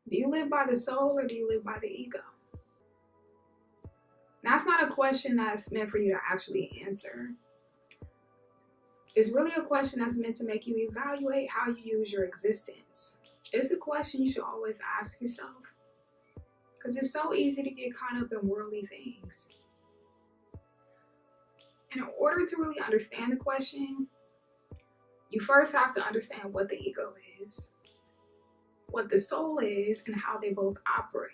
Do you live by the soul or do you live by the ego? That's not a question that's meant for you to actually answer. It's really a question that's meant to make you evaluate how you use your existence. It's a question you should always ask yourself because it's so easy to get caught up in worldly things. And in order to really understand the question, you first have to understand what the ego is, what the soul is, and how they both operate.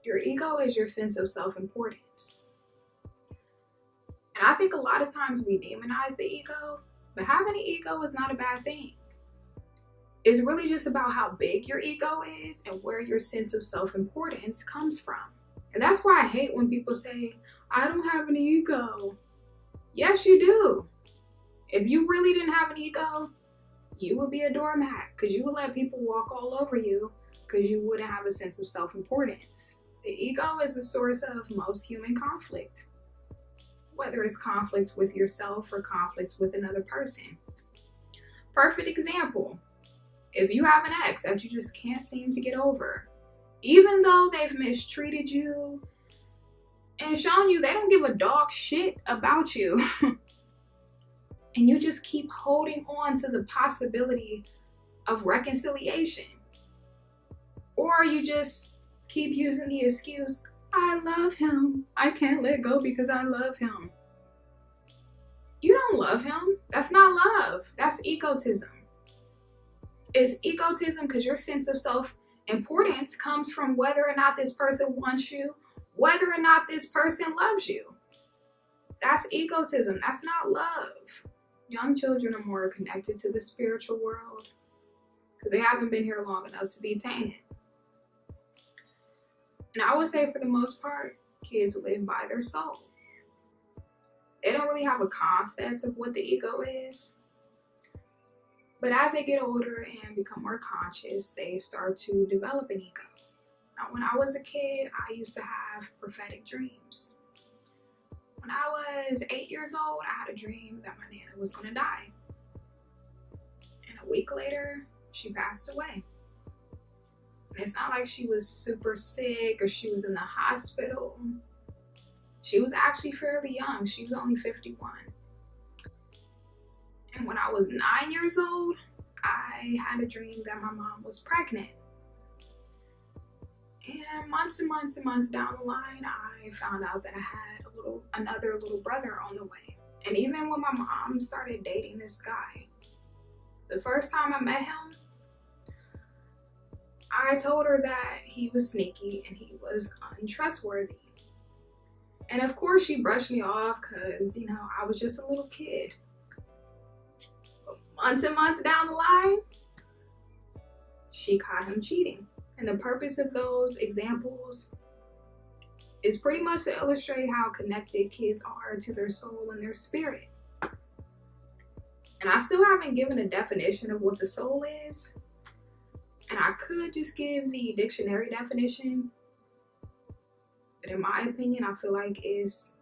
Your ego is your sense of self-importance. And I think a lot of times we demonize the ego, but having an ego is not a bad thing. It's really just about how big your ego is and where your sense of self-importance comes from. And that's why I hate when people say, I don't have an ego. Yes, you do. If you really didn't have an ego, you would be a doormat because you would let people walk all over you because you wouldn't have a sense of self-importance. The ego is the source of most human conflict, whether it's conflicts with yourself or conflicts with another person. Perfect example. If you have an ex that you just can't seem to get over, even though they've mistreated you and shown you they don't give a dog shit about you, and you just keep holding on to the possibility of reconciliation, or you just keep using the excuse, I love him, I can't let go because I love him. You don't love him. That's not love. That's egotism. It's egotism because your sense of self-importance comes from whether or not this person wants you, whether or not this person loves you. That's egotism. That's not love. Young children are more connected to the spiritual world because they haven't been here long enough to be tainted. And I would say for the most part, kids live by their soul. They don't really have a concept of what the ego is. But as they get older and become more conscious, they start to develop an ego. Now, when I was a kid, I used to have prophetic dreams. When I was 8 years old, I had a dream that my Nana was going to die. And a week later, she passed away. And it's not like she was super sick or she was in the hospital. She was actually fairly young. She was only 51. And when I was 9 years old, I had a dream that my mom was pregnant. And months and months and months down the line, I found out that I had another little brother on the way. And even when my mom started dating this guy, the first time I met him, I told her that he was sneaky and he was untrustworthy. And of course she brushed me off because, I was just a little kid. But months and months down the line, she caught him cheating. And the purpose of those examples is pretty much to illustrate how connected kids are to their soul and their spirit. And I still haven't given a definition of what the soul is. And I could just give the dictionary definition. But in my opinion, I feel like it's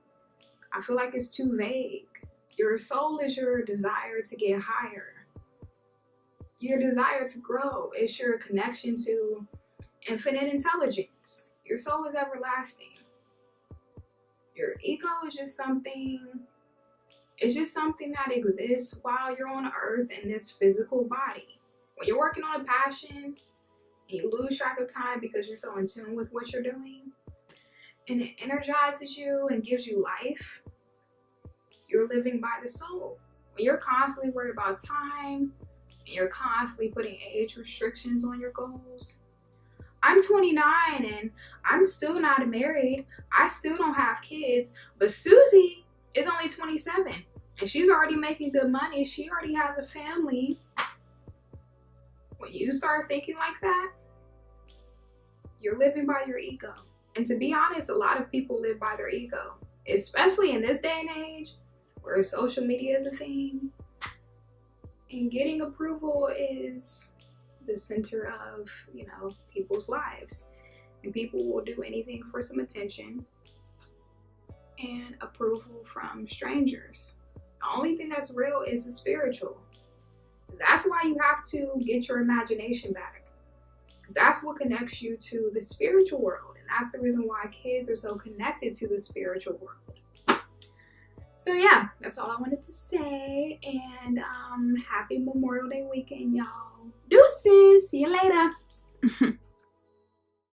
too vague. Your soul is your desire to get higher. Your desire to grow. It's your connection to infinite intelligence. Your soul is everlasting. Your ego is just something that exists while you're on earth in this physical body. When you're working on a passion and you lose track of time because you're so in tune with what you're doing, and it energizes you and gives you life, you're living by the soul. When you're constantly worried about time and you're constantly putting age restrictions on your goals. I'm 29 and I'm still not married. I still don't have kids, but Susie is only 27 and she's already making good money. She already has a family. When you start thinking like that, you're living by your ego. And to be honest, a lot of people live by their ego, especially in this day and age where social media is a thing and getting approval is the center of, people's lives. And people will do anything for some attention and approval from strangers. The only thing that's real is the spiritual. That's why you have to get your imagination back. Because that's what connects you to the spiritual world. And that's the reason why kids are so connected to the spiritual world. So yeah, that's all I wanted to say. And happy Memorial Day weekend, y'all. Deuces. See you later.